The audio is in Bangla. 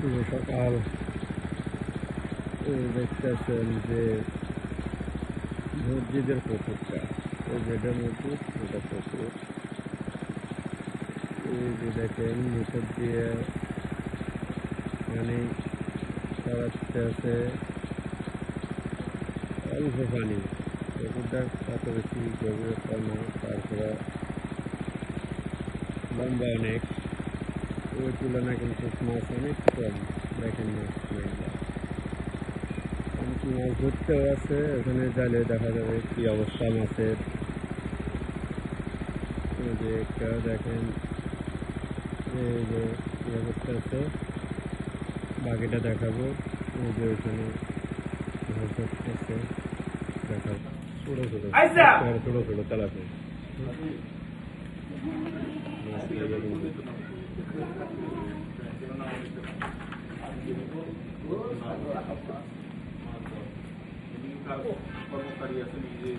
শুভ সকাল। দেখতেছেন যে মসজিদের পুকুরটা, ওই যেটা মসজিদ সেটা পুকুর। এই যে দেখেন ভিতর দিয়ে পানি ছড়াচ্ছে, আছে অল্প পানি। পুকুরটা অত বেশি গভীরতা না, তারপরে লম্বা অনেক, ওই তুলনায় কিন্তু মাছ অনেক কম। দেখেন মাছ নাই, মাছ ধরতেও আছে ওখানে, জালে দেখা যাবে কি অবস্থা মাছের। এই যে একটা দেখেন, এই যে কি অবস্থা আছে, বাকিটা দেখাবো। এই যে ওইখানে মাছ ধরতেছে, দেখাবো। ছোট ছোট ছোট ছোট তেলাপিয়া কর্মচারী আছেন যে